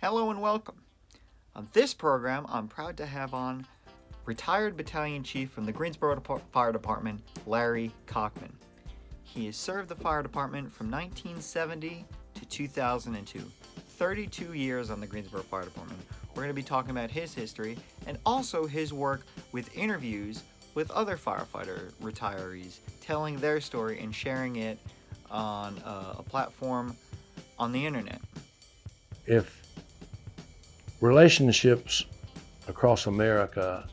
Hello and welcome. On this program, I'm proud to have on retired battalion chief from the Greensboro Fire Department, Larry Cockman. He has served the fire department from 1970 to 2002, 32 years on the Greensboro Fire Department. We're going to be talking about his history and also his work with interviews with other firefighter retirees, telling their story and sharing it on a platform on the internet. If relationships across America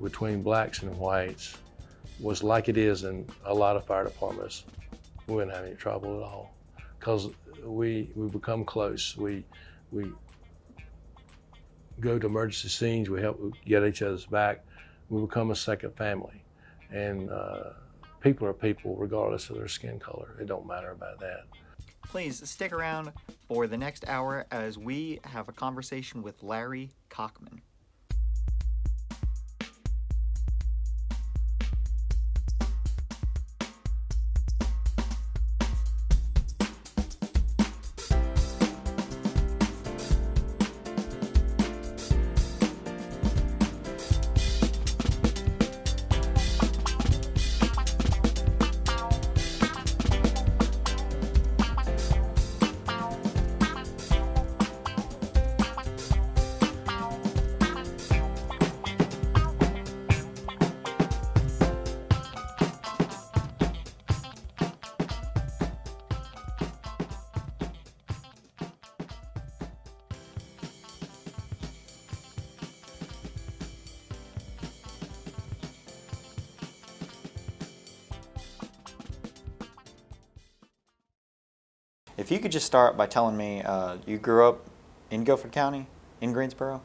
between blacks and whites was like it is in a lot of fire departments, we wouldn't have any trouble at all, because we become close. We go to emergency scenes, we help get each other's back, we become a second family. And people are people regardless of their skin color. It don't matter about that. Please stick around for the next hour as we have a conversation with Larry Cockman. If you could just start by telling me, you grew up in Guilford County, in Greensboro?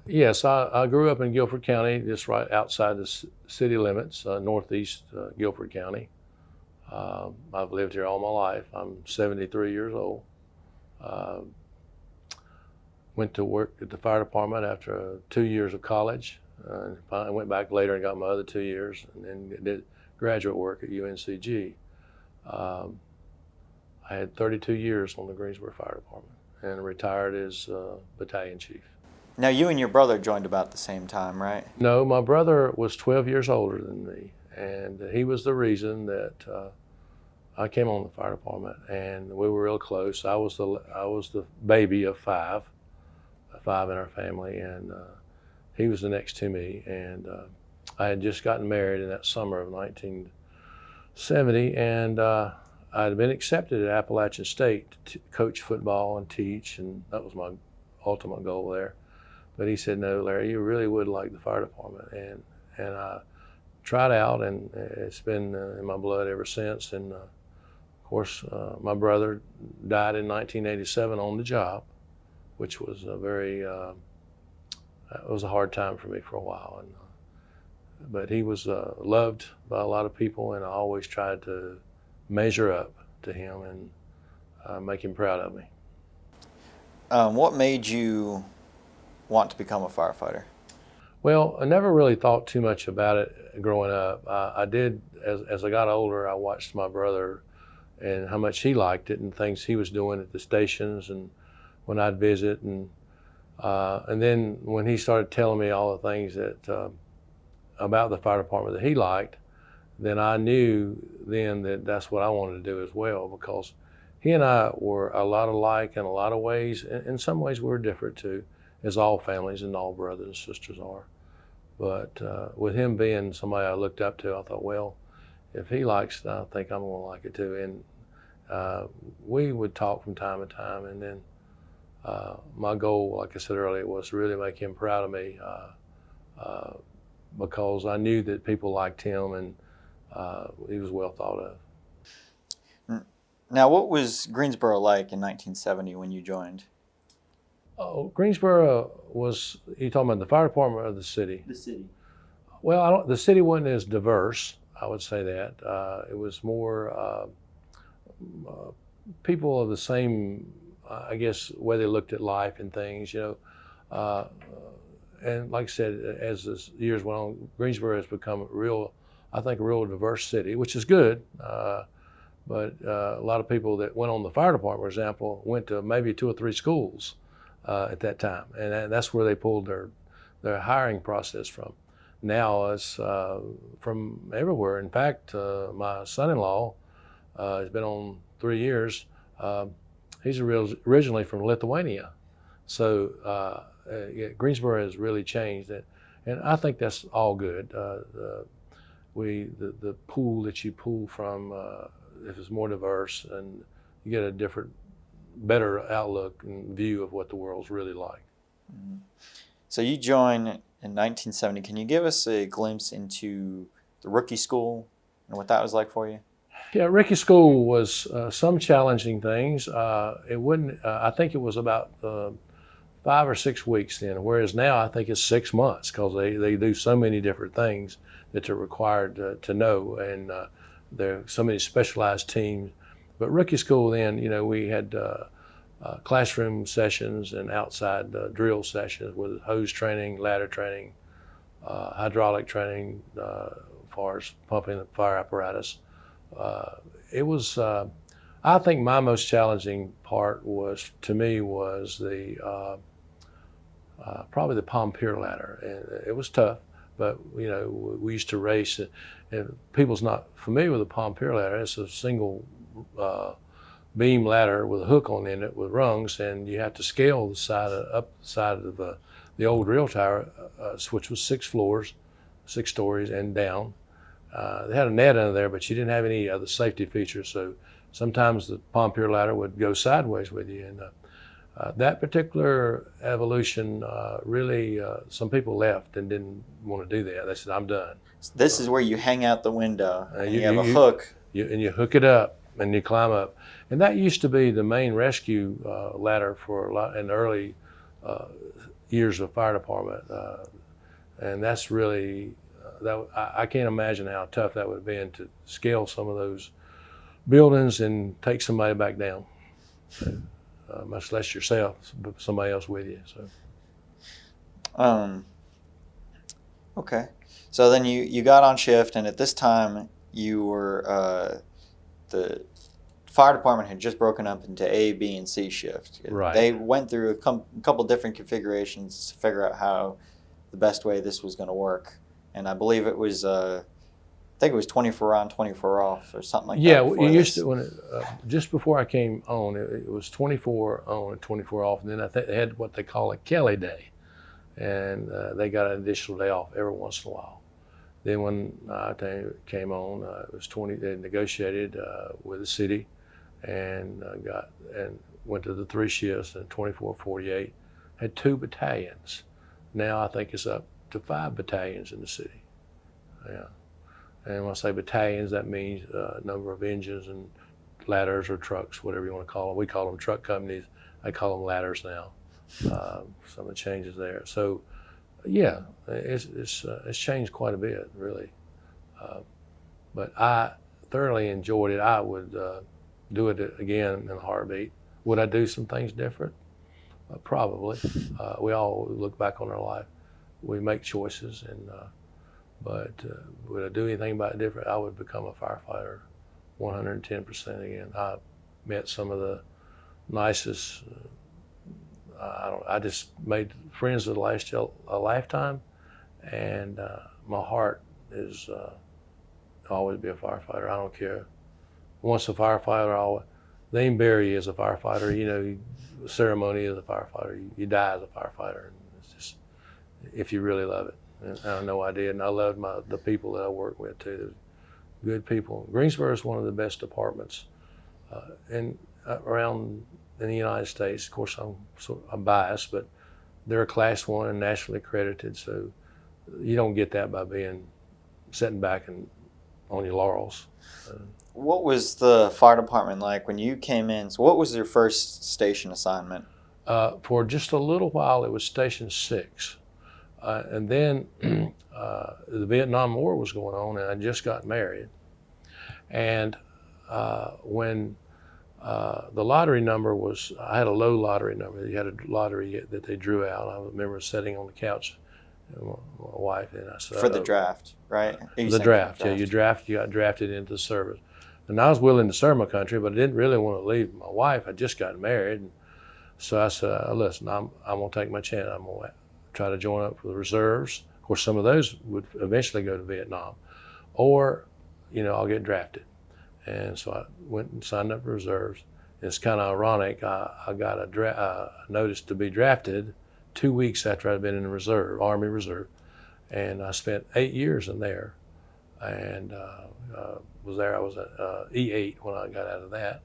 Yes, I grew up in Guilford County, just right outside the city limits, northeast Guilford County. I've lived here all my life. I'm 73 years old. Went to work at the fire department after 2 years of college. And I went back later and got my other 2 years, and then did graduate work at UNCG. I had 32 years on the Greensboro Fire Department and retired as battalion chief. Now, you and your brother joined about the same time, right? No, my brother was 12 years older than me, and he was the reason that I came on the fire department, and we were real close. I was the baby of five in our family, and he was the next to me. And I had just gotten married in that summer of 1970, and I had been accepted at Appalachian State to coach football and teach, and that was my ultimate goal there. But he said, "No, Larry, you really would like the fire department." And I tried out, and it's been in my blood ever since. And of course, my brother died in 1987 on the job, which was it was a hard time for me for a while. But he was loved by a lot of people, and I always tried to measure up to him and make him proud of me. What made you want to become a firefighter? Well, I never really thought too much about it growing up. I did, as I got older, I watched my brother and how much he liked it and things he was doing at the stations and when I'd visit. And then when he started telling me all the things that about the fire department that he liked, then I knew then that that's what I wanted to do as well, because he and I were a lot alike in a lot of ways. In some ways we were different too, as all families and all brothers and sisters are. But with him being somebody I looked up to, I thought, well, if he likes it, I think I'm gonna like it too. And we would talk from time to time, and then my goal, like I said earlier, was to really make him proud of me, because I knew that people liked him, and he was well thought of. Now, what was Greensboro like in 1970 when you joined? Oh, Greensboro was, you talking about the fire department or the city? The city. Well, the city wasn't as diverse, I would say that. It was more people of the same, I guess, way they looked at life and things, and like I said, as the years went on, Greensboro has become I think, a real diverse city, which is good. But a lot of people that went on the fire department, for example, went to maybe 2 or 3 schools at that time, and that's where they pulled their hiring process from. Now it's from everywhere. In fact, my son-in-law has been on 3 years. He's originally from Lithuania, so Greensboro has really changed it, and I think that's all good. The pool that you pull from, if it's more diverse, and you get a different, better outlook and view of what the world's really like. Mm-hmm. So you joined in 1970. Can you give us a glimpse into the rookie school and what that was like for you? Yeah, rookie school was some challenging things. It wouldn't. I think it was about 5 or 6 weeks then, whereas now I think it's 6 months because they do so many different things that they're required to know, and there are so many specialized teams. But rookie school then, we had classroom sessions and outside drill sessions with hose training, ladder training, hydraulic training, as far as pumping the fire apparatus. It was, I think my most challenging part was the probably the palm pier ladder, and it was tough. But we used to race, and people's not familiar with the palm pier ladder. It's a single beam ladder with a hook on it with rungs, and you have to scale the side of the old drill tower, which was 6 floors, 6 stories and down. They had a net under there, but you didn't have any other safety features. So sometimes the palm pier ladder would go sideways with you, and that particular evolution really, some people left and didn't want to do that. They said, "I'm done." So this is where you hang out the window, and you have a hook. And you hook it up, and you climb up. And that used to be the main rescue ladder for a lot in the early years of fire department. And that's really, I can't imagine how tough that would have been to scale some of those buildings and take somebody back down. Much less yourself, but somebody else with you. So, okay. So then you got on shift, and at this time you were the fire department had just broken up into A, B, and C shift. Right. They went through a couple different configurations to figure out how the best way this was going to work, and I believe it was. I think it was 24 on, 24 off, or something like that. Yeah, you used to just before I came on, it was 24 on and 24 off, and then I think they had what they call a Kelly day, and they got an additional day off every once in a while. Then when I came on, it was 20. They negotiated with the city, and went to the 3 shifts and 24, 48. Had 2 battalions. Now I think it's up to 5 battalions in the city. Yeah. And when I say battalions, that means number of engines and ladders or trucks, whatever you want to call them. We call them truck companies. I call them ladders now. Some of the changes there. So, yeah, it's changed quite a bit, really. But I thoroughly enjoyed it. I would do it again in a heartbeat. Would I do some things different? Probably. We all look back on our life. We make choices, but would I do anything about it different? I would become a firefighter 110% again. I met some of the nicest, I just made friends that last a lifetime, and my heart is always be a firefighter. I don't care. Once a firefighter, they even bury you as a firefighter. Ceremony as a firefighter. You die as a firefighter. And it's just, if you really love it. And I know I did, and I loved the people that I worked with too. They're good people. Greensboro is one of the best departments around in the United States. Of course, I'm biased, but they're a Class 1 and nationally accredited, so you don't get that by sitting back and on your laurels. What was the fire department like when you came in? So what was your first station assignment? For just a little while, it was Station 6. And then the Vietnam War was going on, and I just got married. And when the lottery number was, I had a low lottery number. You had a lottery that they drew out. I remember sitting on the couch with my wife, and I said, For the draft, right? The draft, yeah. You got drafted into the service. And I was willing to serve my country, but I didn't really want to leave my wife. I just got married. And so I said, listen, I'm going to take my chance. I'm going to try to join up for the reserves. Of course, some of those would eventually go to Vietnam. Or, I'll get drafted. And so I went and signed up for reserves. It's kind of ironic. I got a notice to be drafted 2 weeks after I'd been in the reserve, Army Reserve. And I spent 8 years in there. And was there. I was at E8 when I got out of that.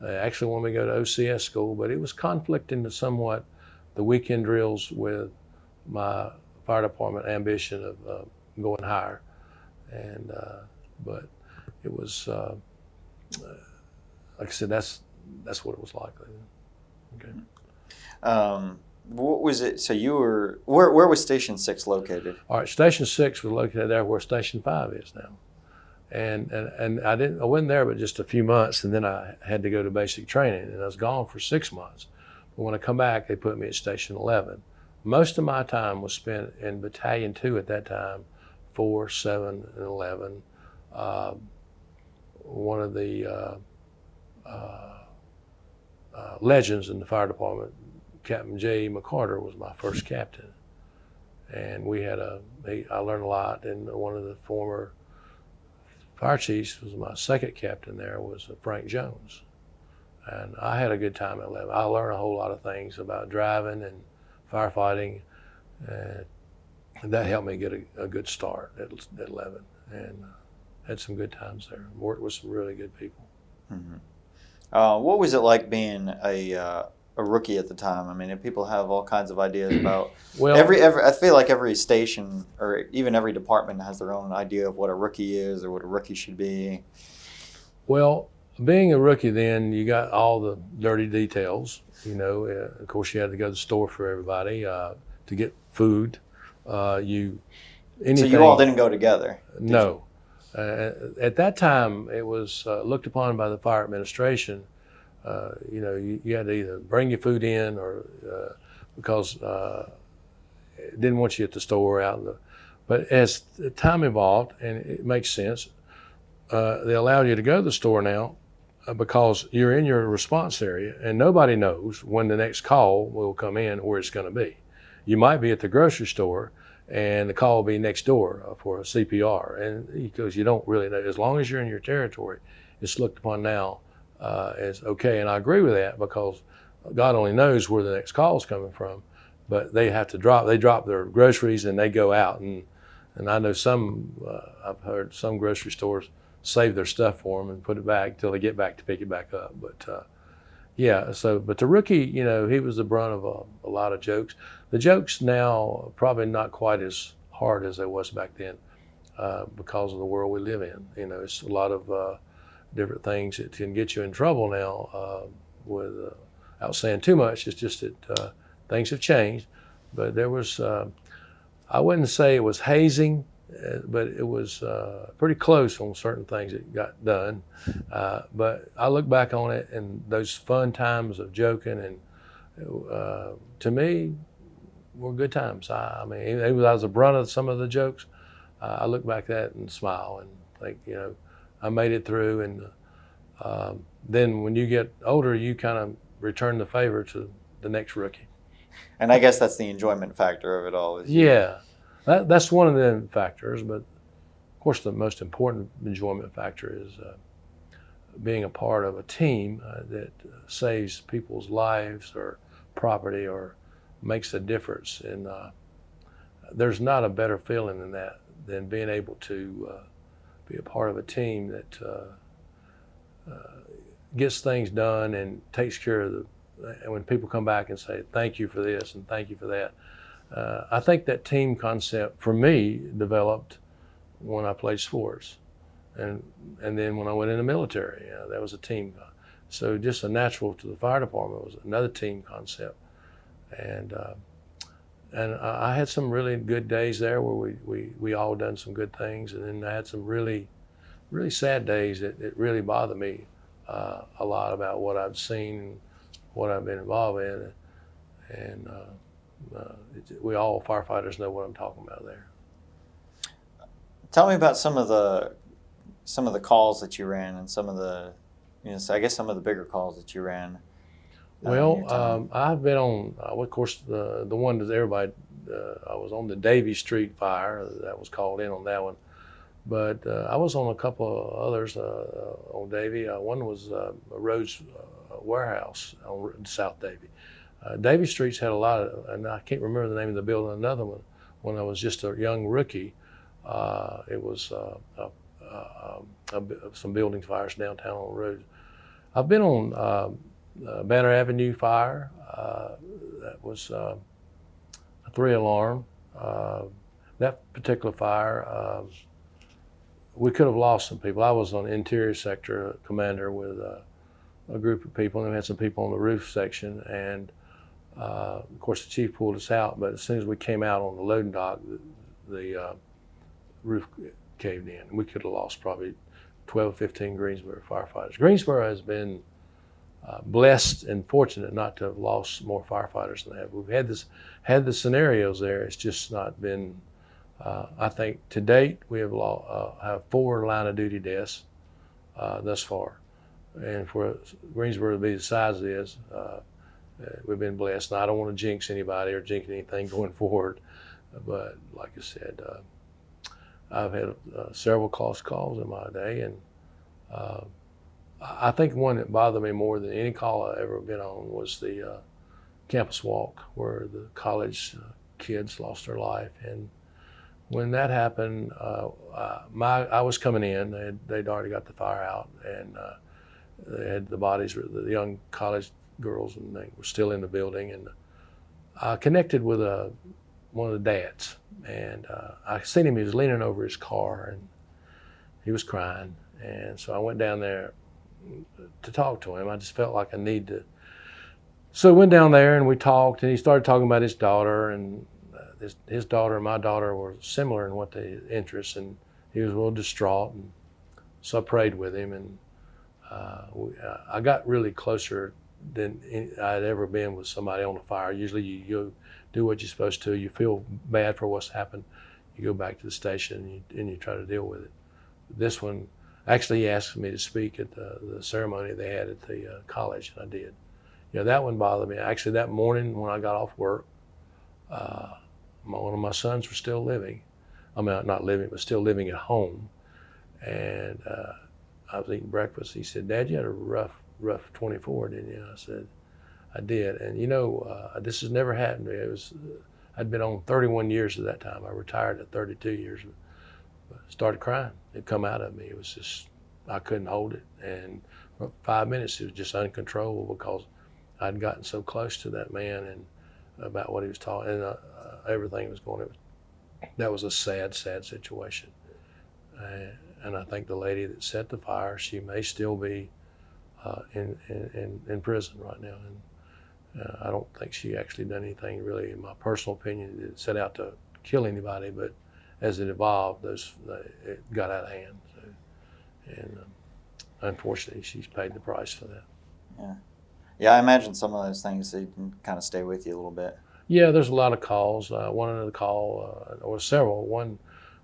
They actually wanted me to go to OCS school, but it was conflicting somewhat the weekend drills with my fire department ambition of going higher. And but it was like I said, that's what it was like. Okay. What was it? So you were where was Station 6 located? All right, Station 6 was located there where Station 5 is now. And I wasn't there but just a few months, and then I had to go to basic training, and I was gone for 6 months. But when I come back, they put me at Station 11. Most of my time was spent in Battalion 2 at that time, 4, 7, and 11. One of the legends in the fire department, Captain J. McCarter, was my first captain. And I learned a lot, and one of the former fire chiefs was my second captain there, was Frank Jones. And I had a good time at 11. I learned a whole lot of things about driving and firefighting, and that helped me get a good start at 11. And had some good times there. Worked with some really good people. Mm-hmm. What was it like being a rookie at the time? I mean, people have all kinds of ideas about every. I feel like every station or even every department has their own idea of what a rookie is or what a rookie should be. Well, being a rookie, then you got all the dirty details. Of course, you had to go to the store for everybody to get food. So you all didn't go together? No. At that time, it was looked upon by the fire administration. You had to either bring your food in or because it didn't want you at the store but as time evolved, and it makes sense, they allow you to go to the store now because you're in your response area and nobody knows when the next call will come in or where it's going to be. You might be at the grocery store and the call will be next door for a CPR, and because you don't really know. As long as you're in your territory, it's looked upon now as okay, and I agree with that because God only knows where the next call is coming from, but they have to drop their groceries and they go out, and I know I've heard some grocery stores save their stuff for them and put it back until they get back to pick it back up. But but the rookie, he was the brunt of a lot of jokes. The jokes now probably not quite as hard as they was back then because of the world we live in. It's a lot of different things that can get you in trouble now without saying too much. It's just that things have changed. But there was, I wouldn't say it was hazing, but it was pretty close on certain things that got done. But I look back on it and those fun times of joking, and to me, were good times. I mean, even though I was the brunt of some of the jokes, I look back at that and smile and think, I made it through. And then when you get older, you kind of return the favor to the next rookie. And I guess that's the enjoyment factor of it all. Yeah, that's one of the factors. But of course, the most important enjoyment factor is being a part of a team that saves people's lives or property or makes a difference. And there's not a better feeling than being able to be a part of a team that gets things done and takes care of and when people come back and say, thank you for this and thank you for that. I think that team concept for me developed when I played sports. and then when I went in the military, that was a team. So just a natural to the fire department was another team concept, and I had some really good days there where we all done some good things, and then I had some really sad days that it really bothered me a lot about what I've seen, what I've been involved in, and we all firefighters know what I'm talking about there. Tell me about some of the calls that you ran and some of the, I guess some of the bigger calls that you ran. Well, I've been on, of course, the one that everybody, I was on the Davie Street fire, that was called in on that one. But I was on a couple of others on Davie. One was a Rhodes warehouse on South Davie. Davie Street's had a lot of, and I can't remember the name of the building. Another one, when I was just a young rookie, it was some building fires downtown on the road. I've been on Banner Avenue fire. That was a 3-alarm. That particular fire, we could have lost some people. I was on the interior sector commander with a group of people, and we had some people on the roof section, and of course the chief pulled us out, but as soon as we came out on the loading dock, the roof caved in. We could have lost probably 12 or 15 Greensboro firefighters. Greensboro has been blessed and fortunate not to have lost more firefighters than that. We've had the scenarios there. It's just not been. I think to date we have 4 line of duty deaths thus far, and for Greensboro to be the size it is, we've been blessed. Now I don't want to jinx anybody or jinx anything going forward, but like I said, I've had several close calls in my day, and I think one that bothered me more than any call I've ever been on was the campus walk, where the college kids lost their life. And when that happened, I was coming in. They'd already got the fire out, and they had the bodies of the young college girls, and they were still in the building. And I connected with one of the dads, and I seen him. He was leaning over his car, and he was crying. And so I went down there to talk to him. I just felt like I need to. So I went down there and we talked, and he started talking about his daughter, and his daughter and my daughter were similar in what they interests, and he was a little distraught. And so I prayed with him, and I got really closer than I'd ever been with somebody on a fire. Usually you go do what you're supposed to. You feel bad for what's happened. You go back to the station and you try to deal with it. This one, actually he asked me to speak at the ceremony they had at the college, and I did. That one bothered me. Actually, that morning when I got off work, one of my sons was still living. I mean, not living, but still living at home. And I was eating breakfast. He said, "Dad, you had a rough 24, didn't you?" I said, "I did." And this has never happened to me. I'd been on 31 years at that time. I retired at 32 years. Started crying. It come out of me. It was just, I couldn't hold it. And for 5 minutes, it was just uncontrollable because I'd gotten so close to that man and about what he was talking, and everything was going. That was a sad situation. And I think the lady that set the fire, she may still be in prison right now. And I don't think she actually done anything really, in my personal opinion, that set out to kill anybody, but as it evolved, it got out of hand. So, and unfortunately, she's paid the price for that. Yeah, I imagine some of those things that can kind of stay with you a little bit. Yeah, there's a lot of calls. One of the call, or several. One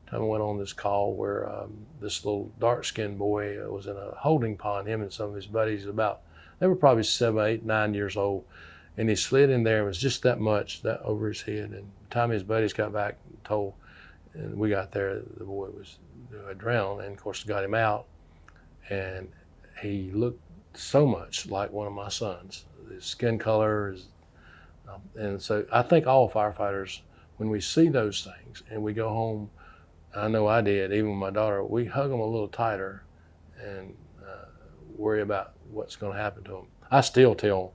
time I went on this call where this little dark-skinned boy was in a holding pond. Him and some of his buddies, they were probably 7, 8, 9 years old, and he slid in there. It was just that much that over his head. And by the time his buddies got back and told, and we got there, the boy had drowned, and of course got him out, and he looked so much like one of my sons. His skin color, and so I think all firefighters, when we see those things and we go home, I know I did, even with my daughter, we hug them a little tighter and worry about what's going to happen to them. I still tell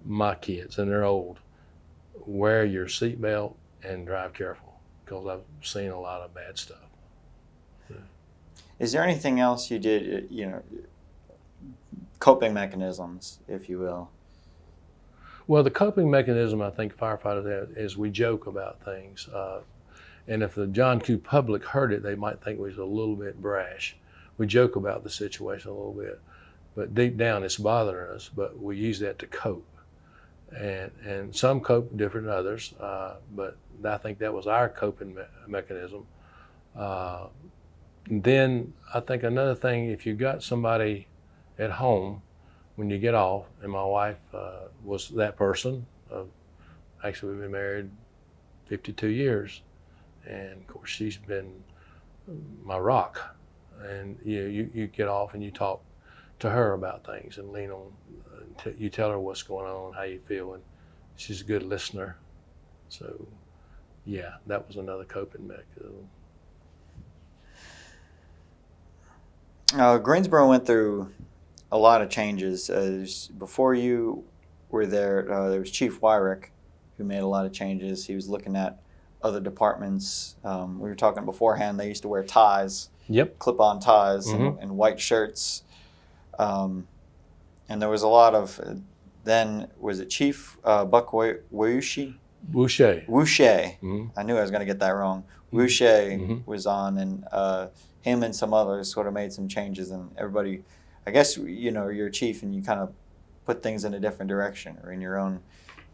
my kids, and they're old, wear your seatbelt and drive careful, because I've seen a lot of bad stuff. Is there anything else you did, coping mechanisms, if you will? Well, the coping mechanism I think firefighters have is we joke about things. And if the John Q. public heard it, they might think we was a little bit brash. We joke about the situation a little bit, but deep down it's bothering us, but we use that to cope. And some cope different than others, but I think that was our coping mechanism. And then I think another thing, if you got somebody at home when you get off, and my wife was that person. Actually, we've been married 52 years, and of course she's been my rock. And you get off and you talk to her about things and lean on. You tell her what's going on, how you feel, and she's a good listener. So, yeah, that was another coping mechanism. Greensboro went through a lot of changes. Before you were there, there was Chief Wyrick, who made a lot of changes. He was looking at other departments. We were talking beforehand, they used to wear ties, clip-on ties, and white shirts. And there was a lot of, then, was it Chief Buck Wouche? Wouche. Wouche. I knew I was going to get that wrong. Wouche was on, and him and some others sort of made some changes, and everybody, I guess, you're a chief and you kind of put things in a different direction or in your own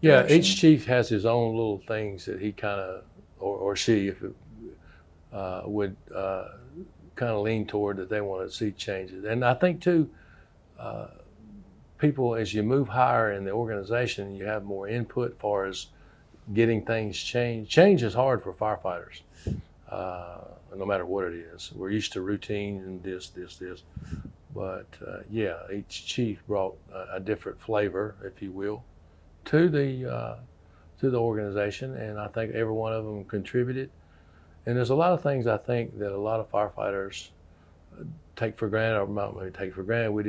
direction. Each chief has his own little things that he kind of, or she, if it would kind of lean toward that they want to see changes. And I think too, people, as you move higher in the organization, you have more input as far as getting things changed. Change is hard for firefighters, no matter what it is. We're used to routine and this. But each chief brought a different flavor, if you will, to the organization, and I think every one of them contributed. And there's a lot of things I think that a lot of firefighters take for granted, or not maybe take for granted.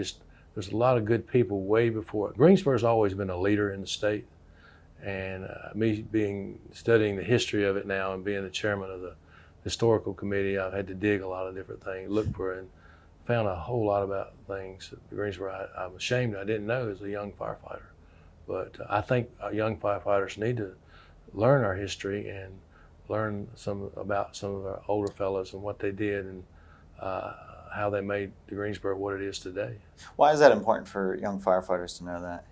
There's a lot of good people way before. Greensboro's always been a leader in the state, and me studying the history of it now and being the chairman of the historical committee, I've had to dig a lot of different things, look for, and found a whole lot about things at Greensboro I'm ashamed I didn't know as a young firefighter. But I think young firefighters need to learn our history and learn about some of our older fellows and what they did and how they made the Greensboro what it is today. Why is that important for young firefighters to know that?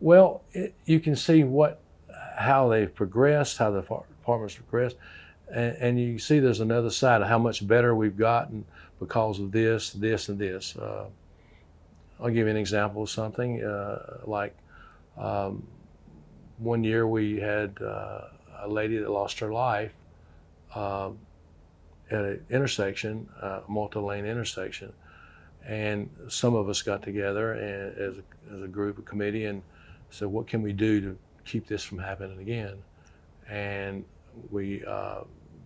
Well, you can see how they've progressed, how the department's progressed, and you see there's another side of how much better we've gotten because of this, and this. I'll give you an example of something. One year we had a lady that lost her life at an intersection, a multi-lane intersection, and some of us got together and as a group, a committee, and said, what can we do to keep this from happening again? And we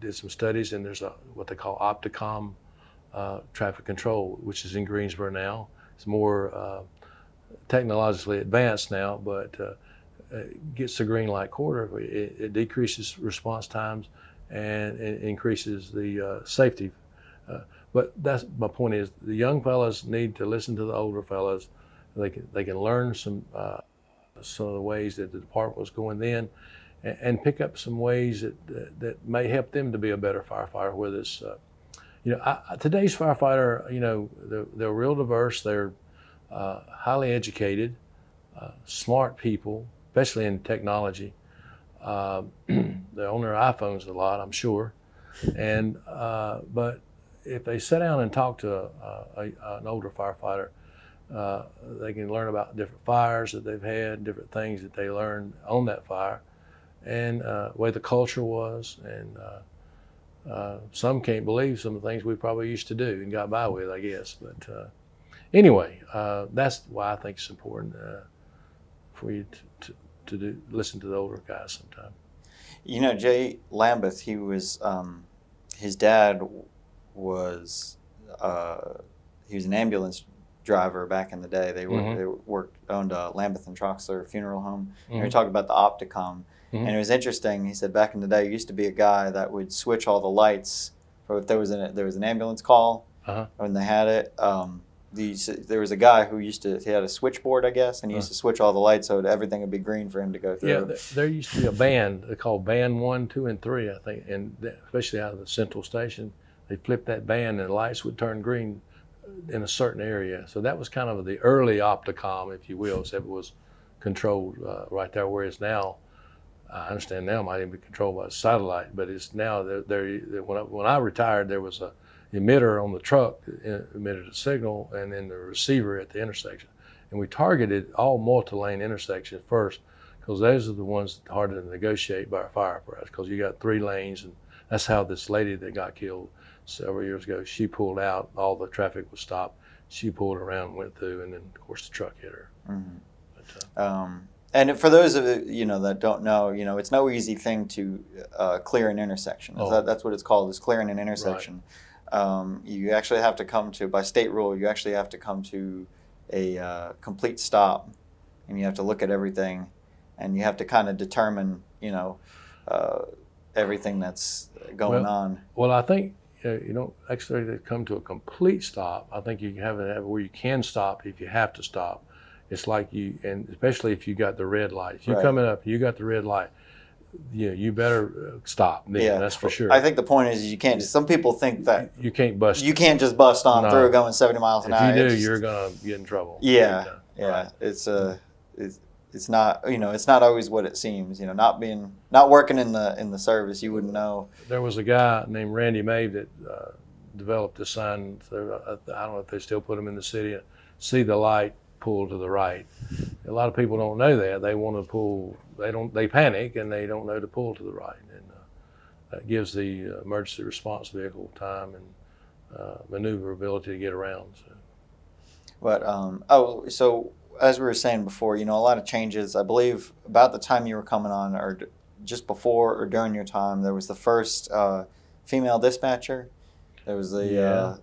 did some studies, and there's what they call Opticom traffic control, which is in Greensboro now. It's more technologically advanced now, but it gets the green light quarter. It decreases response times and it increases the safety. But that's my point is the young fellas need to listen to the older fellas. They can learn some of the ways that the department was going then, and pick up some ways that may help them to be a better firefighter. Whether it's today's firefighter, they're real diverse. They're highly educated, smart people, especially in technology. They're on their iPhones a lot, I'm sure. And but if they sit down and talk to an older firefighter, they can learn about different fires that they've had, different things that they learned on that fire, and the way the culture was. And some can't believe some of the things we probably used to do and got by with, I guess. But anyway, that's why I think it's important for you to listen to the older guys sometime. Jay Lambeth, he was, his dad was, he was an ambulance driver back in the day. They owned Lambeth and Troxler Funeral Home. And we talked about the Opticom. And it was interesting. He said back in the day, it used to be a guy that would switch all the lights. Or if there was an ambulance call, when they had it. There was a guy who he had a switchboard, I guess, and he used to switch all the lights so everything would be green for him to go through. Yeah, there used to be a band they called Band 1, 2, and 3, I think, and especially out of the central station, they flipped that band and the lights would turn green in a certain area. So that was kind of the early Opticom, if you will, so it was controlled right there, whereas now, I understand now it might even be controlled by satellite, but it's now, when I retired, there was a emitter on the truck that emitted a signal, and then the receiver at the intersection. And we targeted all multi-lane intersections first, because those are the ones harder to negotiate by our fire apparatus, because you got 3 lanes, and that's how this lady that got killed several years ago, she pulled out, all the traffic was stopped, she pulled around, went through, and then of course the truck hit her. But, and for those of you that don't know, it's no easy thing to clear an intersection. That's what it's called, is clearing an intersection. Right. You actually have to come to, by state rule, you actually have to come to a complete stop, and you have to look at everything, and you have to kind of determine, everything that's going on. Well, I think you don't actually come to a complete stop. I think you have it where you can stop if you have to stop. It's like and especially if you got the red light. If you're coming up, you got the red light, you better stop then, yeah, that's for sure. I think the point is you can't. Some people think that you can't bust. You can't just bust on through going 70 miles an hour. If you do, you're gonna get in trouble. Yeah, yeah. Right. It's not, it's not always what it seems. Not working in the service, you wouldn't know. There was a guy named Randy May that developed a sign. I don't know if they still put them in the city. See the light, pull to the right. A lot of people don't know that. They want to pull. They panic and they don't know to pull to the right, and that gives the emergency response vehicle time and maneuverability to get around. So. But so as we were saying before, a lot of changes. I believe about the time you were coming on, or just before or during your time, there was the first female dispatcher. There was the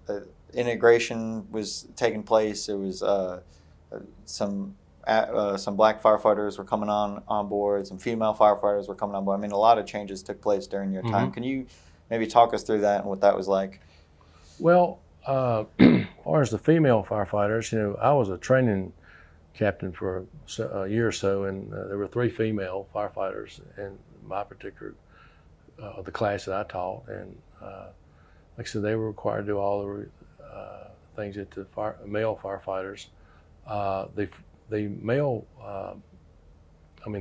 integration was taking place. There was some black firefighters were coming on board. Some female firefighters were coming on board. I mean, a lot of changes took place during your time. Can you maybe talk us through that and what that was like? Well, as far as the female firefighters, I was a training captain for a year or so, and there were 3 female firefighters in my particular the class that I taught, and like I said, they were required to do all the things that the male firefighters. The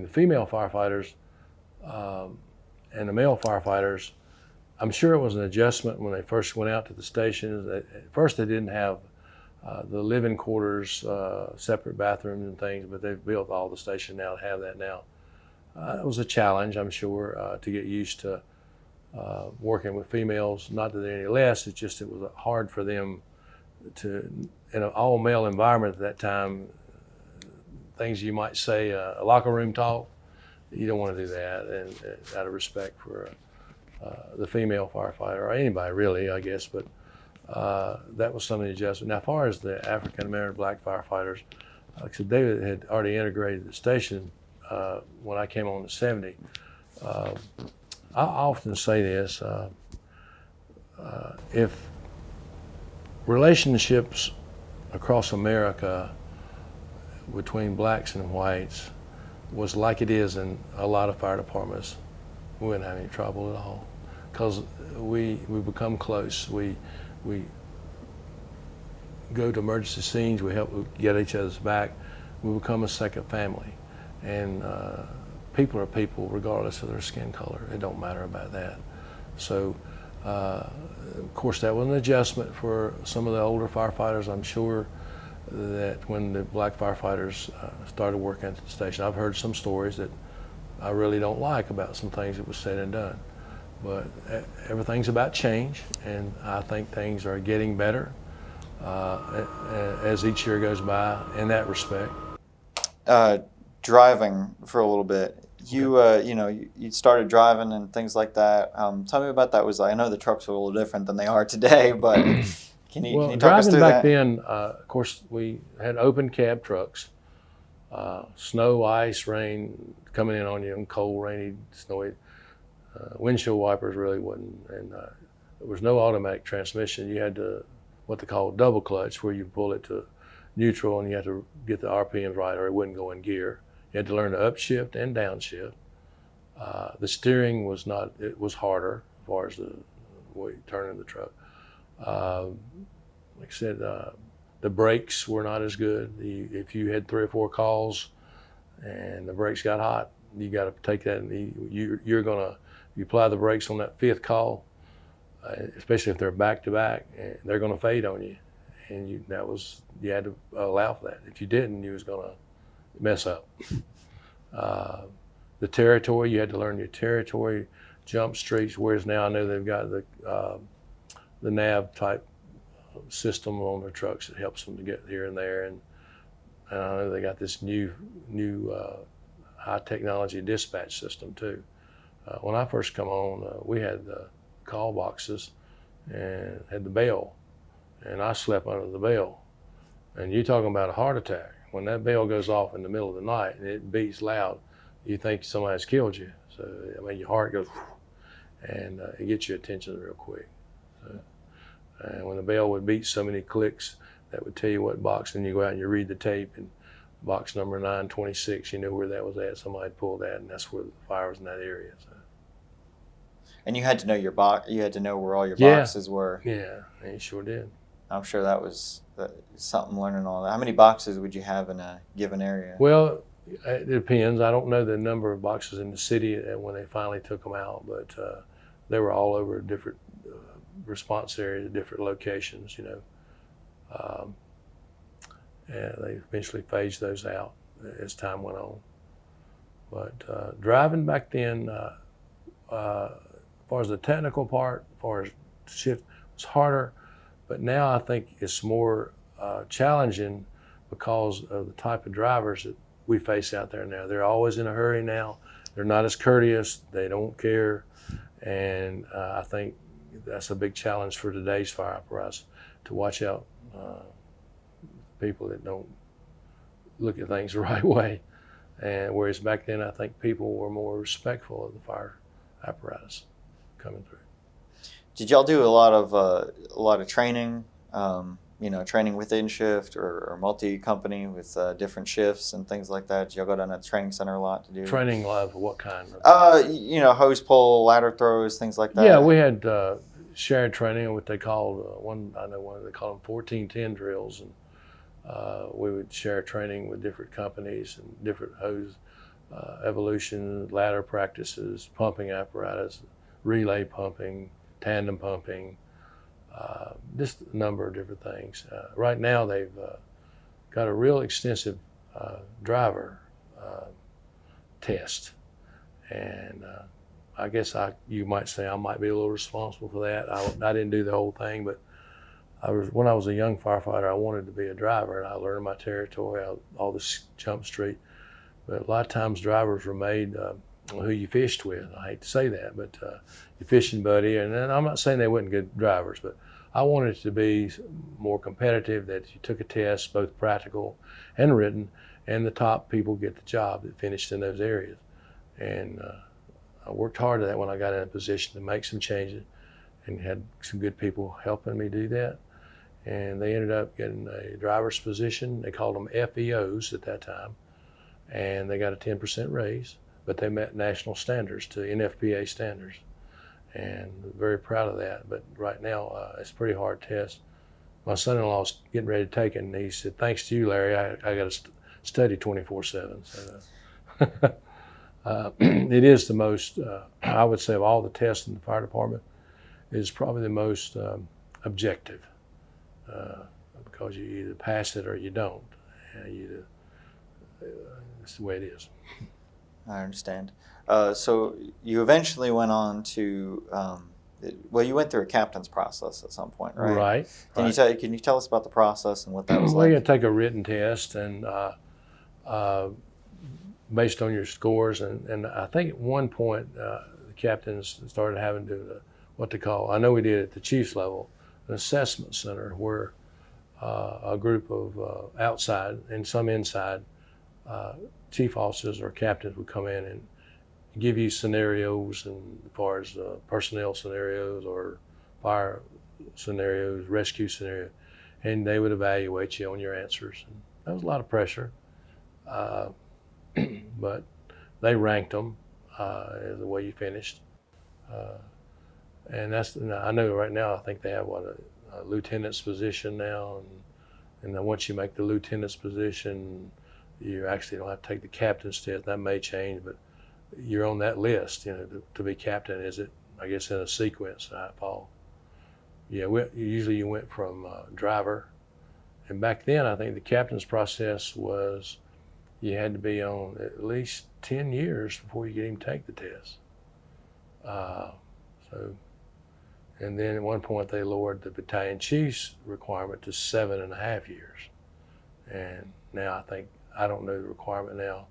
female firefighters and the male firefighters, I'm sure it was an adjustment when they first went out to the stations. At first they didn't have the living quarters, separate bathrooms and things, but they've built all the stations now to have that now. It was a challenge, I'm sure, to get used to working with females. Not that they're any less, it's just it was hard for them to, in an all-male environment at that time, things you might say, a locker room talk, you don't want to do that, and out of respect for the female firefighter, or anybody really, I guess, but that was some of the adjustment. Now, as far as the African-American black firefighters, like I said, they had already integrated the station when I came on in the 70s. I often say this, if relationships across America between blacks and whites was like it is in a lot of fire departments, we wouldn't have any trouble at all, because we become close. We go to emergency scenes, we help get each other's back, we become a second family. And people are people regardless of their skin color. It don't matter about that. So of course that was an adjustment for some of the older firefighters. I'm sure that when the black firefighters started working at the station, I've heard some stories that I really don't like about some things that was said and done. But everything's about change, and I think things are getting better as each year goes by in that respect. Driving for a little bit, you started driving and things like that. Tell me about that. I know the trucks were a little different than they are today, but can you talk us through that? Driving back then, of course, we had open cab trucks. Snow, ice, rain coming in on you, and cold, rainy, snowy. Windshield wipers really wasn't, and there was no automatic transmission. You had to, what they call double clutch, where you pull it to neutral and you have to get the RPMs right or it wouldn't go in gear. You had to learn to upshift and downshift. The steering was not, it was harder as far as the way you turn in the truck. Like I said, the brakes were not as good. If you had 3 or 4 calls and the brakes got hot, you got to take that and you're gonna, you apply the brakes on that 5th call, especially if they're back to back, they're gonna fade on you. And you had to allow for that. If you didn't, you was gonna mess up. The territory, you had to learn your territory, jump streets, whereas now I know they've got the nav type system on their trucks that helps them to get here and there. And I know they got this new high technology dispatch system too. When I first come on, we had call boxes and had the bell, and I slept under the bell. And you talking about a heart attack. When that bell goes off in the middle of the night and it beats loud, you think somebody's killed you. So, I mean, your heart goes, and it gets your attention real quick. So, and when the bell would beat so many clicks, that would tell you what box, and you go out and you read the tape, and box number 926, you know where that was at. Somebody pulled that, and that's where the fire was in that area. So. And you had to know your box. You had to know where all your boxes were. Yeah, you sure did. I'm sure that was something learning all that. How many boxes would you have in a given area? Well, it depends. I don't know the number of boxes in the city when they finally took them out, but they were all over different response areas, different locations, you know. And they eventually phased those out as time went on. But driving back then, as far as the technical part, as far as shift, was harder. But now I think it's more challenging because of the type of drivers that we face out there now. They're always in a hurry now. They're not as courteous. They don't care. And I think that's a big challenge for today's fire apparatus, to watch out people that don't look at things the right way. And whereas back then, I think people were more respectful of the fire apparatus coming through. Did y'all do a lot of training? Training within shift or multi-company with different shifts and things like that? Did y'all go down to the training center a lot to do? Training live, what kind of? Hose pull, ladder throws, things like that. Yeah, we had shared training, what they called, they call them 1410 drills. And we would share training with different companies and different hose evolution, ladder practices, pumping apparatus, relay pumping, tandem pumping, just a number of different things. Right now they've got a real extensive driver test, and I guess you might say I might be a little responsible for that. I didn't do the whole thing, but when I was a young firefighter, I wanted to be a driver, and I learned my territory, all this jump street. But a lot of times drivers were made who you fished with. I hate to say that, but your fishing buddy, and I'm not saying they weren't good drivers, but I wanted it to be more competitive, that you took a test, both practical and written, and the top people get the job that finished in those areas. And I worked hard at that when I got in a position to make some changes, and had some good people helping me do that. And they ended up getting a driver's position. They called them FEOs at that time, and they got a 10% raise, but they met national standards, to NFPA standards, and very proud of that. But right now, it's a pretty hard test. My son-in-law's getting ready to take it, and he said, "Thanks to you, Larry, I got to study 24/7. So, it is the most, I would say, of all the tests in the fire department, is probably the most objective, because you either pass it or you don't. It's the way it is. I understand. So you eventually went on to, you went through a captain's process at some point, right? Right. Can you tell us about the process and what that was Well, like? you take a written test, and based on your scores, and I think at one point the captains started having to what they call, I know we did at the chief's level, an assessment center where a group of outside and some inside chief officers or captains would come in and give you scenarios, and as far as personnel scenarios or fire scenarios, rescue scenarios, and they would evaluate you on your answers. And that was a lot of pressure, but they ranked them the way you finished. And I know right now, I think they have a lieutenant's position now, and then once you make the lieutenant's position, you actually don't have to take the captain's test. That may change, but you're on that list, to be captain. Is it, I guess, in a sequence, Paul? Yeah, usually you went from driver, and back then I think the captain's process was you had to be on at least 10 years before you could even take the test. And then at one point they lowered the battalion chief's requirement to 7.5 years. And now I don't know the requirement now.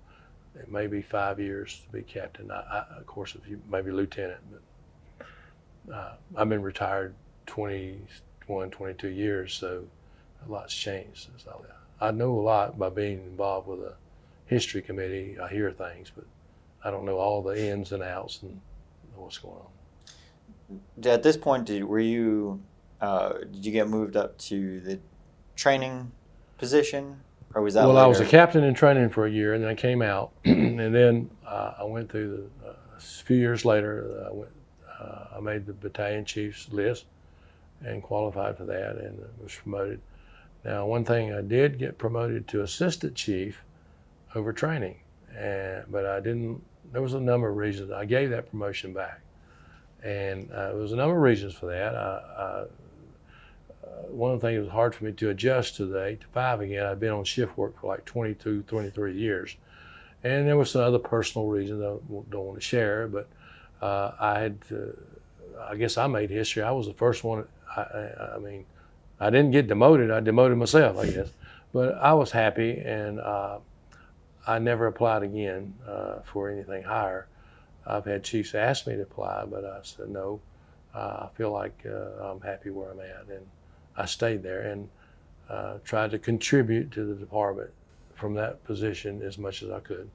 It may be 5 years to be captain. Of course, if you maybe lieutenant, but I've been retired 21, 22 years, so a lot's changed since I know a lot by being involved with a history committee. I hear things, but I don't know all the ins and outs and what's going on. At this point, did you get moved up to the training position, or was that Well, later? I was a captain in training for a year, and then I came out, and then I went through a few years later. I made the battalion chief's list and qualified for that, and was promoted. Now, one thing, I did get promoted to assistant chief over training, but I didn't. There was a number of reasons. I gave that promotion back. And there was a number of reasons for that. One of the things, it was hard for me to adjust to the 8 to 5 again. I'd been on shift work for like 22, 23 years. And there were some other personal reasons I don't want to share, but I guess I made history. I was the first one. I mean, I didn't get demoted. I demoted myself, I guess. But I was happy, and I never applied again for anything higher. I've had chiefs ask me to apply, but I said no. I feel like I'm happy where I'm at, and I stayed there and tried to contribute to the department from that position as much as I could.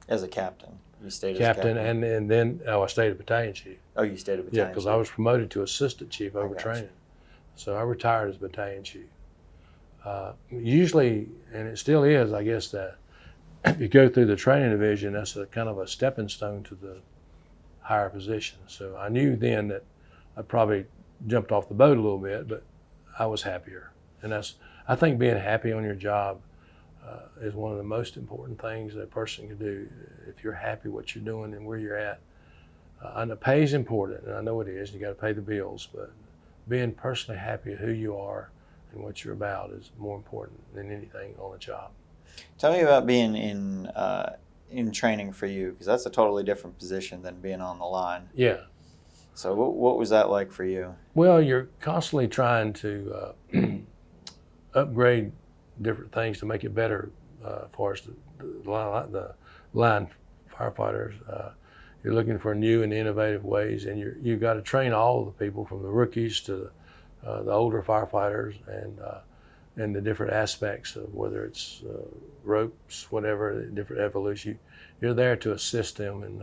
As a captain, you stayed Captain, as a captain, and then I stayed a battalion chief. Oh, you stayed a battalion. Yeah, because I was promoted to assistant chief over gotcha. training, so I retired as battalion chief. Usually, and it still is, I guess, that if you go through the training division, that's a kind of a stepping stone to the higher position. So I knew then that I probably jumped off the boat a little bit, but I was happier. And I think being happy on your job is one of the most important things that a person can do. If you're happy what you're doing and where you're at, and the pay is important, and I know it is, you got to pay the bills, but being personally happy at who you are and what you're about is more important than anything on a job. Tell me about being in training for you, because that's a totally different position than being on the line. Yeah. So what was that like for you? Well, you're constantly trying to upgrade different things to make it better as far as the line firefighters. You're looking for new and innovative ways, and you've got to train all the people from the rookies to the older firefighters, and the different aspects of whether it's ropes, whatever, different evolution. You're there to assist them, and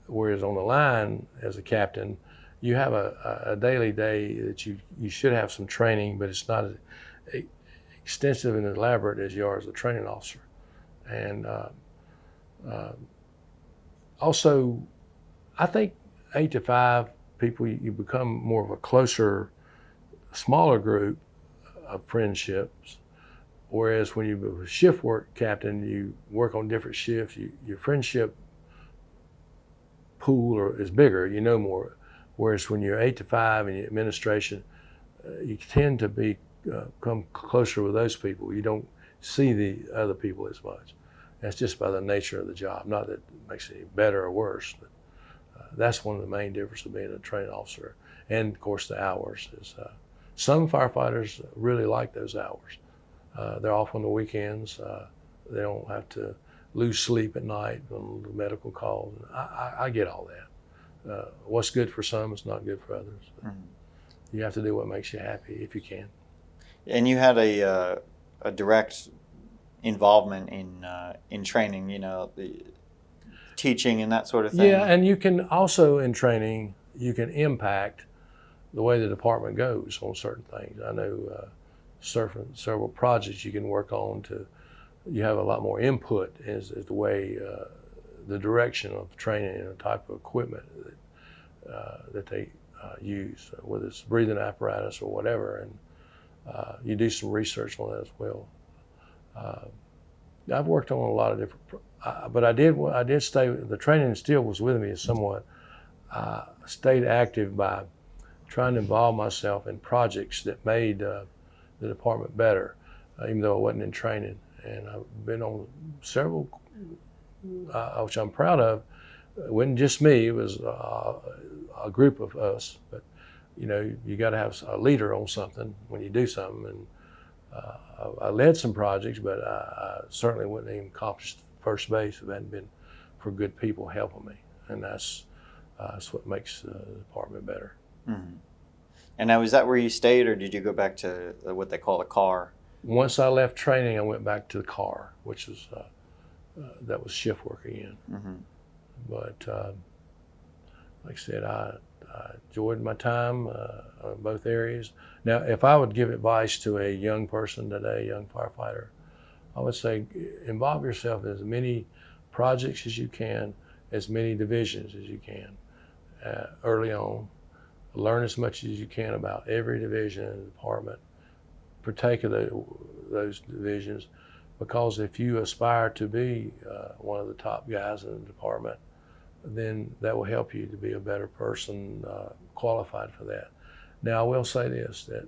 whereas on the line as a captain, you have a daily day that you should have some training, but it's not as extensive and elaborate as you are as a training officer. And also, I think 8 to 5 people, you become more of a closer, smaller group of friendships. Whereas when you're a shift work captain, you work on different shifts, your friendship pool is bigger, you know more. Whereas when you're 8 to 5 in administration, you tend to come closer with those people. You don't see the other people as much. That's just by the nature of the job. Not that it makes it any better or worse, but that's one of the main differences of being a training officer. And of course the hours is, some firefighters really like those hours. They're off on the weekends. They don't have to lose sleep at night on the medical calls. I get all that. What's good for some is not good for others. Mm-hmm. You have to do what makes you happy if you can. And you had a direct involvement in training, the teaching and that sort of thing. Yeah, and you can also in training, you can impact the way the department goes on certain things. I know several projects you can work on you have a lot more input as the way the direction of training and the type of equipment that they use, whether it's breathing apparatus or whatever, and you do some research on that as well. I've worked on a lot of different, but I did stay. The training still was with me somewhat. I stayed active by trying to involve myself in projects that made the department better, even though I wasn't in training. And I've been on several, which I'm proud of. It wasn't just me; it was a group of us. But you got to have a leader on something when you do something. And I led some projects, but I certainly wouldn't even accomplish first base if it hadn't been for good people helping me. And that's what makes the department better. Mm-hmm. And now, is that where you stayed, or did you go back to what they call a car? Once I left training, I went back to the car, which was that was shift work again. Mm-hmm. But like I said, I enjoyed my time on both areas. Now, if I would give advice to a young person today, a young firefighter, I would say involve yourself in as many projects as you can, as many divisions as you can early on. Learn as much as you can about every division in the department. Partake of those divisions, because if you aspire to be one of the top guys in the department, then that will help you to be a better person, qualified for that. Now, I will say this, that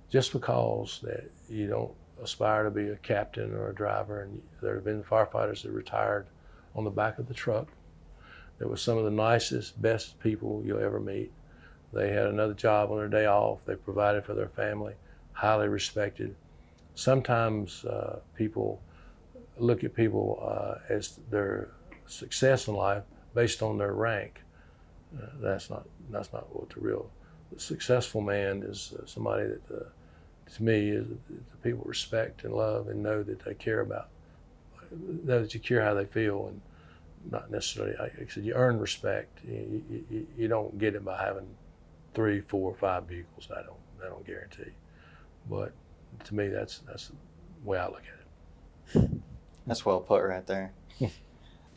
just because that you don't aspire to be a captain or a driver, and there have been firefighters that retired on the back of the truck, that was some of the nicest, best people you'll ever meet. They had another job on their day off. They provided for their family, highly respected. Sometimes people look at people as their success in life based on their rank. That's not what the successful man is. Somebody that, to me, is that people respect and love and know that they care about, know that you care how they feel, and not necessarily. Like I said, you earn respect. You don't get it by having 3, 4, 5 vehicles. I don't guarantee. But to me, that's the way I look at it. That's well put right there.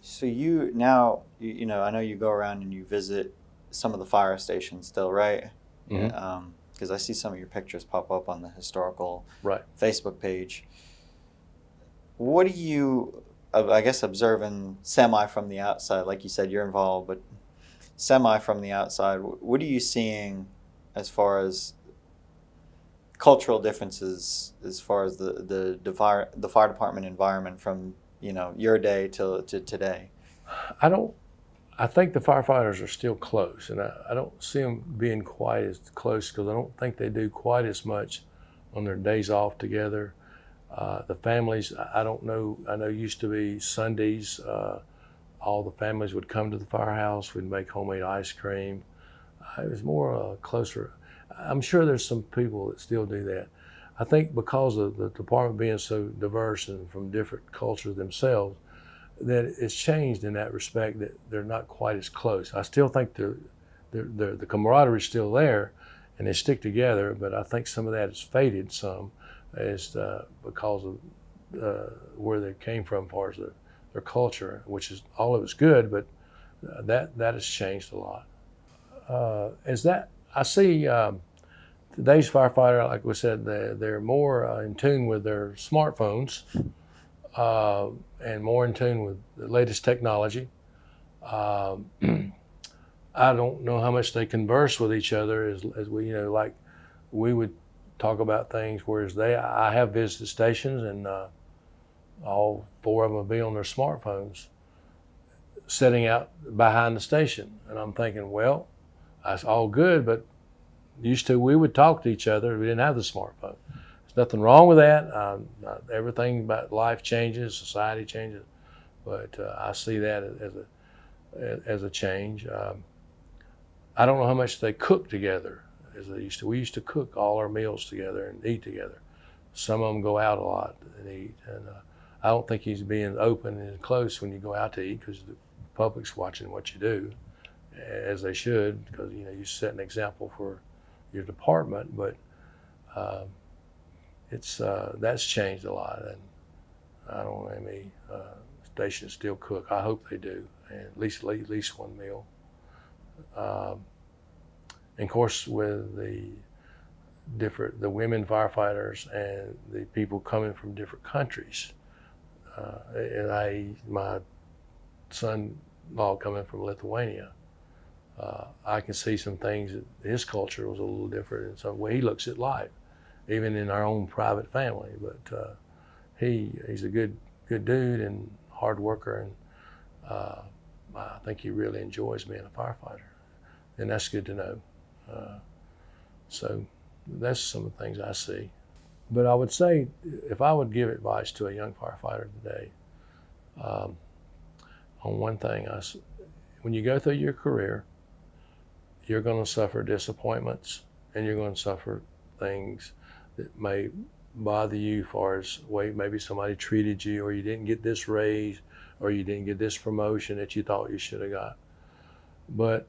So you know, I know you go around and you visit some of the fire stations still, right? Mm-hmm. Because I see some of your pictures pop up on the historical right. Facebook page. What do you, I guess, observing semi from the outside, like you said, you're involved, but semi from the outside, what are you seeing as far as cultural differences, as far as the fire department environment from your day to today? I think the firefighters are still close, and I don't see them being quite as close, because I don't think they do quite as much on their days off together. The families, I don't know. I know used to be Sundays. All the families would come to the firehouse. We'd make homemade ice cream. It was more closer. I'm sure there's some people that still do that. I think because of the department being so diverse and from different cultures themselves, that it's changed in that respect, that they're not quite as close. I still think the camaraderie is still there, and they stick together, but I think some of that has faded some because of where they came from as far as their culture, which is all of it's good, but that has changed a lot. I see today's firefighter, like we said, they're more in tune with their smartphones and more in tune with the latest technology. I don't know how much they converse with each other as we, like we would talk about things, whereas I have visited stations, and all 4 of them will be on their smartphones sitting out behind the station. And I'm thinking, well, that's all good, but used to, we would talk to each other. We didn't have the smartphone. There's nothing wrong with that. Everything about life changes, society changes, but I see that as a change. I don't know how much they cook together as they used to. We used to cook all our meals together and eat together. Some of them go out a lot and eat, and I don't think he's being open and close when you go out to eat, because the public's watching what you do, as they should, because you set an example for your department, but that's changed a lot, and I don't know how many stations still cook. I hope they do, and at least one meal. And of course, with the women firefighters and the people coming from different countries, and my son-in-law coming from Lithuania, I can see some things that his culture was a little different in some way he looks at life, even in our own private family. But he's a good dude and hard worker, and I think he really enjoys being a firefighter, and that's good to know. So that's some of the things I see. But I would say, if I would give advice to a young firefighter today, on one thing, when you go through your career, you're going to suffer disappointments, and you're going to suffer things that may bother you, as far as way maybe somebody treated you, or you didn't get this raise, or you didn't get this promotion that you thought you should have got. But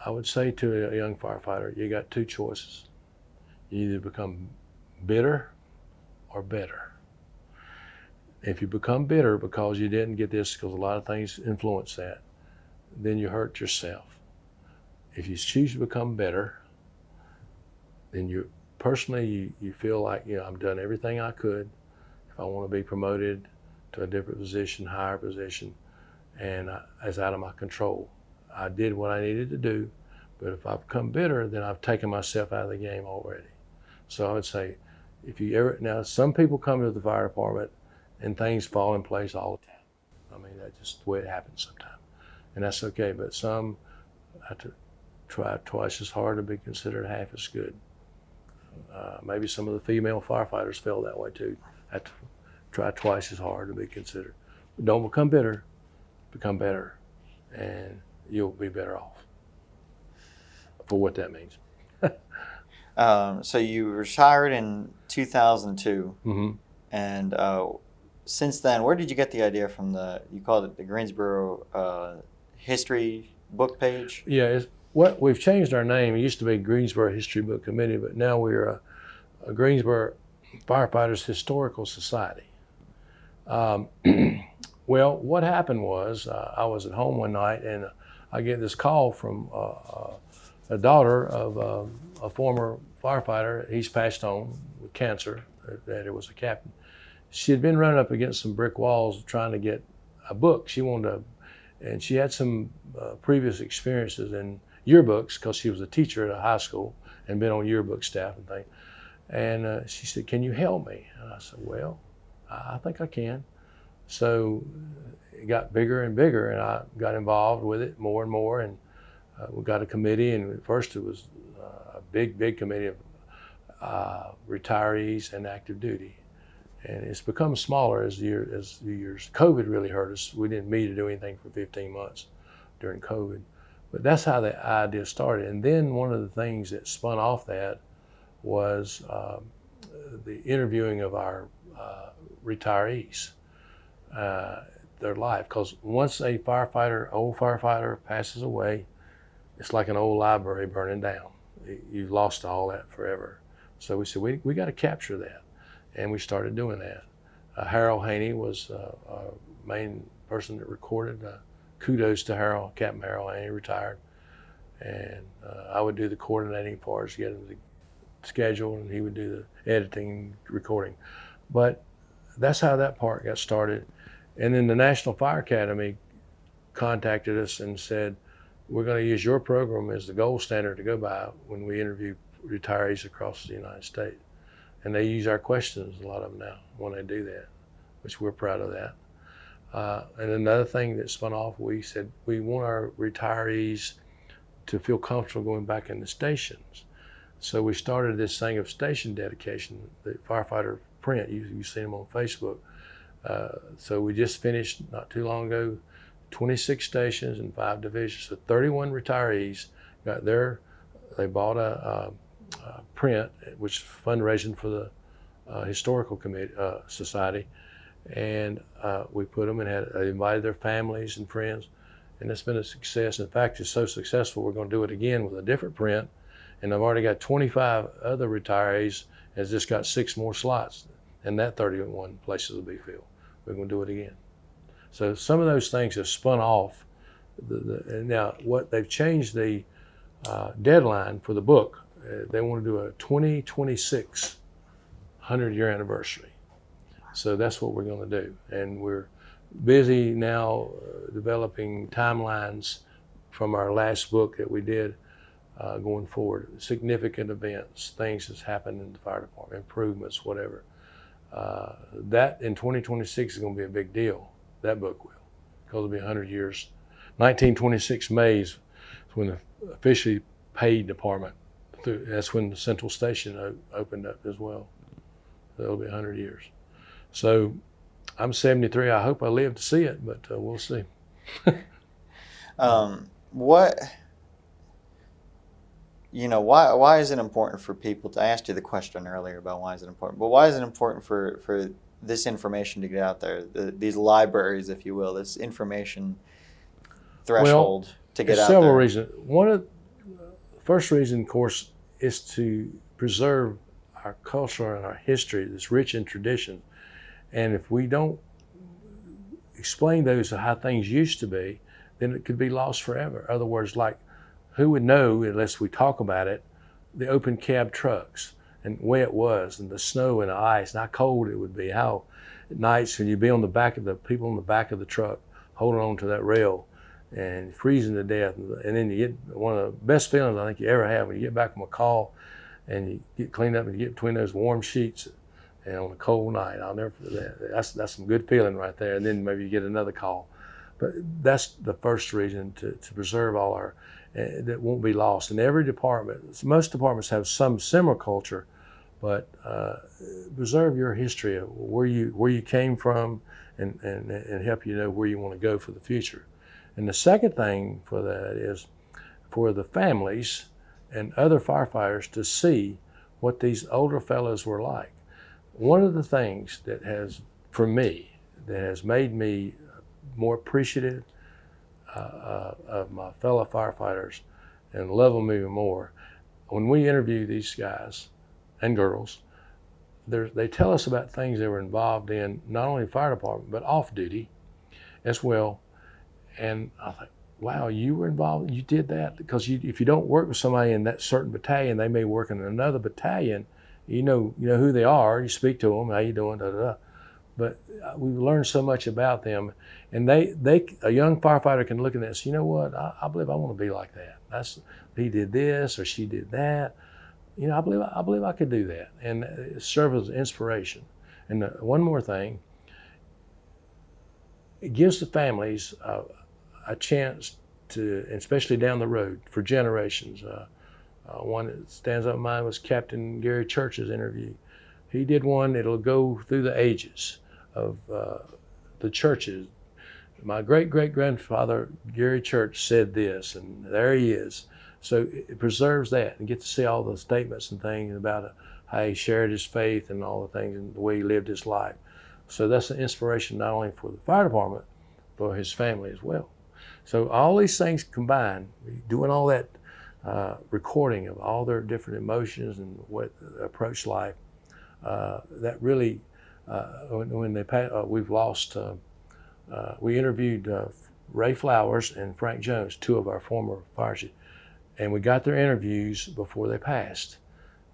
I would say to a young firefighter, you got two choices. You either become bitter or better. If you become bitter because you didn't get this, because a lot of things influence that, then you hurt yourself. If you choose to become better, then you feel like, I've done everything I could. If I want to be promoted to a different position, higher position, and it's out of my control. I did what I needed to do, but if I become bitter, then I've taken myself out of the game already. So I would say, now some people come to the fire department and things fall in place all the time. I mean, that's just the way it happens sometimes, and that's okay. But some have to try twice as hard to be considered half as good. Maybe some of the female firefighters feel that way too. Have to try twice as hard to be considered. But don't become bitter, become better, and you'll be better off, for what that means. So you retired in 2002, Mm-hmm. and since then, where did you get the idea from? You called it the Greensboro history book page? Yeah, we've changed our name. It used to be Greensboro History Book Committee, but now we're a Greensboro Firefighters Historical Society. Well, what happened was, I was at home one night, and I get this call from a daughter of a former firefighter. He's passed on with cancer. That it was a captain. She had been running up against some brick walls trying to get a book. She wanted to, and she had some previous experiences in yearbooks, because she was a teacher at a high school and been on yearbook staff and things. And she said, "Can you help me?" And I said, "Well, I think I can." So it got bigger and bigger, and I got involved with it more and more, and we got a committee. And at first it was a big committee of retirees and active duty, and it's become smaller as the years. COVID really hurt us. We didn't meet to do anything for 15 months during COVID, but that's how the idea started. And then one of the things that spun off that was the interviewing of our retirees, their life. Because once a old firefighter passes away, it's like an old library burning down. You've lost all that forever. So we said, we got to capture that. And we started doing that. Harold Haney was our main person that recorded. Kudos to Captain Harold Haney, retired. And I would do the coordinating part, as getting the schedule, and he would do the editing, recording. But that's how that part got started. And then the National Fire Academy contacted us and said, "We're going to use your program as the gold standard to go by when we interview retirees across the United States." And they use our questions, a lot of them now, when they do that, which we're proud of that. And another thing that spun off, we said we want our retirees to feel comfortable going back in the stations. So we started this thing of station dedication, the firefighter print. You've seen them on Facebook. So we just finished not too long ago, 26 stations and 5 divisions. So 31 retirees they bought a print, which is fundraising for the historical society, and we put them and they invited their families and friends, and it's been a success. In fact, it's so successful we're going to do it again with a different print and I've already got 25 other retirees, has just got 6 more slots, and that 31 places will be filled. We're going to do it again. So some of those things have spun off. And now what they've changed the deadline for the book. They want to do a 2026 100-year anniversary. So that's what we're going to do. And we're busy now developing timelines from our last book that we did going forward. Significant events, things that's happened in the fire department, improvements, whatever. That in 2026 is going to be a big deal. That book will, because it'll be 100 years. 1926 May is when the officially paid department, that's when the central station opened up as well. So it'll be 100 years. So I'm 73. I hope I live to see it, but we'll see. Why is it important for people to, I asked you the question earlier about why is it important, but why is it important for this information to get out there, these libraries, if you will, this information threshold to get out there? Several reasons. One of the first reason, of course, is to preserve our culture and our history that's rich in tradition. And if we don't explain those to how things used to be, then it could be lost forever. In other words, like, who would know, unless we talk about it, the open cab trucks and the way it was, and the snow and the ice, and how cold it would be, how at nights when you'd be on the back of the people on the back of the truck holding on to that rail and freezing to death. And then you get one of the best feelings I think you ever have when you get back from a call and you get cleaned up and you get between those warm sheets and on a cold night. I'll never forget that. That's some good feeling right there. And then maybe you get another call. But that's the first reason to preserve all our, that won't be lost. In every department, most departments have some similar culture, but preserve your history of where you came from and help you know where you want to go for the future. And the second thing for that is for the families and other firefighters to see what these older fellows were like. One of the things that has, for me, that has made me more appreciative of my fellow firefighters and love them even more, when we interview these guys and girls, they tell us about things they were involved in, not only fire department, but off duty as well. And I think, wow, you were involved, you did that? Because if you don't work with somebody in that certain battalion, they may work in another battalion, you know who they are, you speak to them, how you doing, da, da, da. But we've learned so much about them, and a young firefighter can look at this. You know what? I believe I want to be like that. He did this or she did that. I believe I could do that, and serve as inspiration. And one more thing, it gives the families a chance to, especially down the road for generations. One that stands up in mind was Captain Gary Church's interview. He did one that'll go through the ages of the churches. My great-great-grandfather, Gary Church, said this, and there he is. So it preserves that, and get to see all the statements and things about how he shared his faith and all the things and the way he lived his life. So that's an inspiration not only for the fire department, but for his family as well. So all these things combined, doing all that recording of all their different emotions and what approach life, that really, when they we've lost, we interviewed Ray Flowers and Frank Jones, two of our former fire chiefs, and we got their interviews before they passed.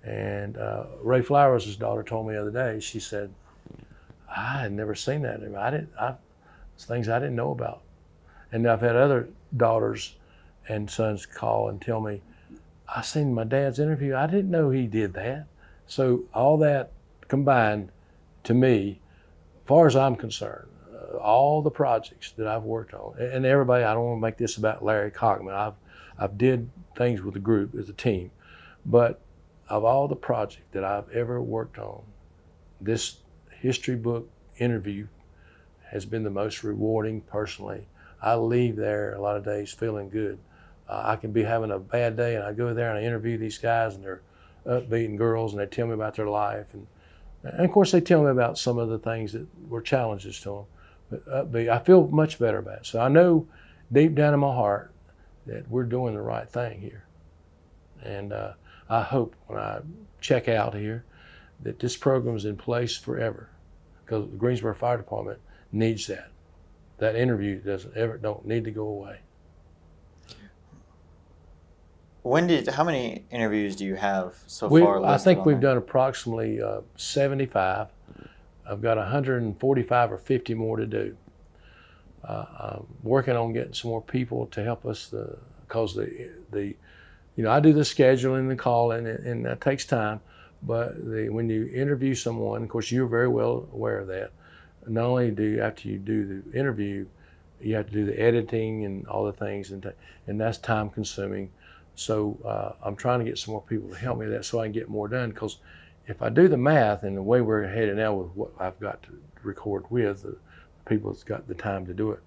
And Ray Flowers' daughter told me the other day, she said, I had never seen that. It's things I didn't know about. And I've had other daughters and sons call and tell me, I seen my dad's interview, I didn't know he did that. So all that combined, to me, as far as I'm concerned, all the projects that I've worked on, and everybody, I don't want to make this about Larry Cockman. I've did things with the group as a team, but of all the projects that I've ever worked on, this history book interview has been the most rewarding personally. I leave there a lot of days feeling good. I can be having a bad day and I go there and I interview these guys and they're upbeat and girls and they tell me about their life. And of course they tell me about some of the things that were challenges to them. But upbeat, I feel much better about it. So I know deep down in my heart that we're doing the right thing here. And I hope when I check out here that this program is in place forever, because the Greensboro Fire Department needs that. That interview don't need to go away. How many interviews do you have so far? I think we've done approximately 75. I've got 145 or 50 more to do. I'm working on getting some more people to help us, because I do the scheduling, the calling, and that takes time. But when you interview someone, of course, you're very well aware of that. Not only after you do the interview, you have to do the editing and all the things, and that's time consuming. So I'm trying to get some more people to help me with that so I can get more done. Because if I do the math and the way we're headed now with what I've got to record with, the people that's got the time to do it,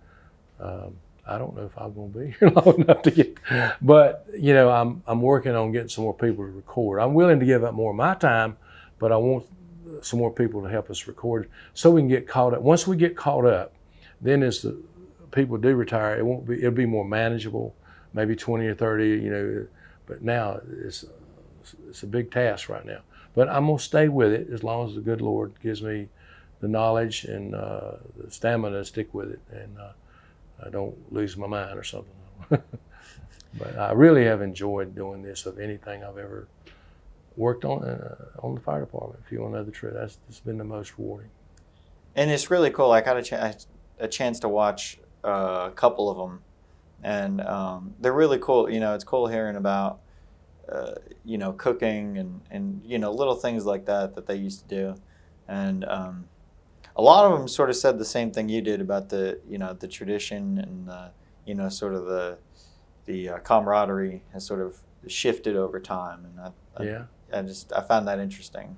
I don't know if I'm going to be here long enough to get. But I'm working on getting some more people to record. I'm willing to give up more of my time, but I want some more people to help us record so we can get caught up. Once we get caught up, then as the people do retire, it'll be more manageable, maybe 20 or 30, but now it's a big task right now. But I'm going to stay with it as long as the good Lord gives me the knowledge and the stamina to stick with it, and I don't lose my mind or something. But I really have enjoyed doing this of anything I've ever worked on the fire department. If you want to know the truth, it's been the most rewarding. And it's really cool. I got a chance to watch a couple of them, and they're really cool. It's cool hearing about cooking and little things like that they used to do, and a lot of them sort of said the same thing you did about the tradition and sort of the camaraderie has sort of shifted over time, and I found that interesting.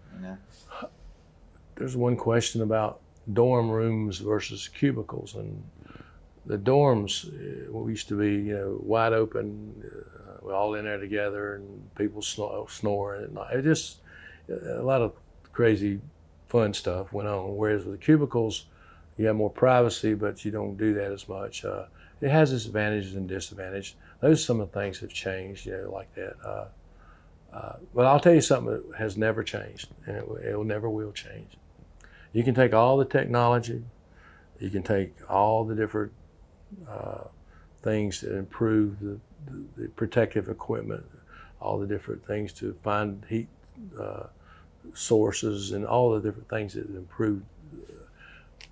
There's one question about dorm rooms versus cubicles, and the dorms used to be wide open, we're all in there together, and people snoring, and it just a lot of crazy fun stuff went on. Whereas with the cubicles, you have more privacy, but you don't do that as much. It has its advantages and disadvantages. Those are some of the things that have changed, like that. But I'll tell you something that has never changed, and it never will change. You can take all the technology, you can take all the different things that improve the protective equipment, all the different things to find heat sources and all the different things that improve.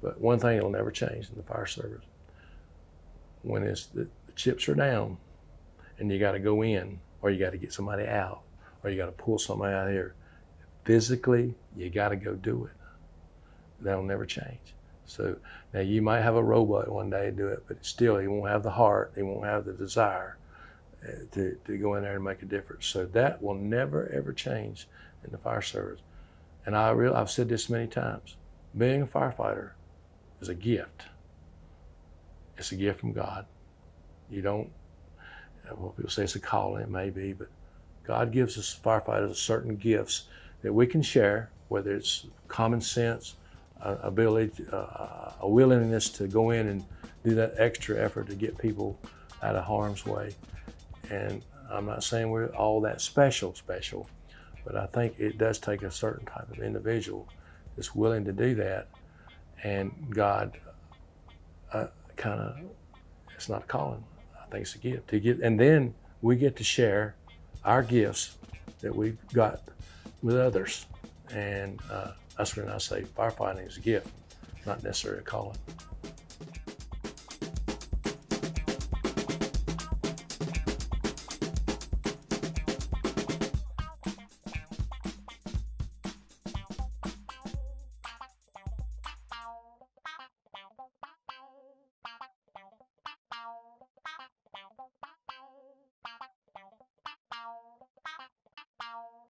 But one thing that'll never change in the fire service, when the chips are down and you got to go in, or you got to get somebody out, or you got to pull somebody out of here, physically you got to go do it. That'll never change. So now you might have a robot one day do it, but still he won't have the heart, he won't have the desire to go in there and make a difference. So that will never ever change in the fire service. And I've said this many times, being a firefighter is a gift. It's a gift from God. You don't, people say it's a calling, it may be, but God gives us firefighters certain gifts that we can share, whether it's common sense, ability, a willingness to go in and do that extra effort to get people out of harm's way. And I'm not saying we're all that special, but I think it does take a certain type of individual that's willing to do that. And God it's not a calling. I think it's a gift. And then we get to share our gifts that we've got with others. And that's when I say firefighting is a gift, not necessarily a calling.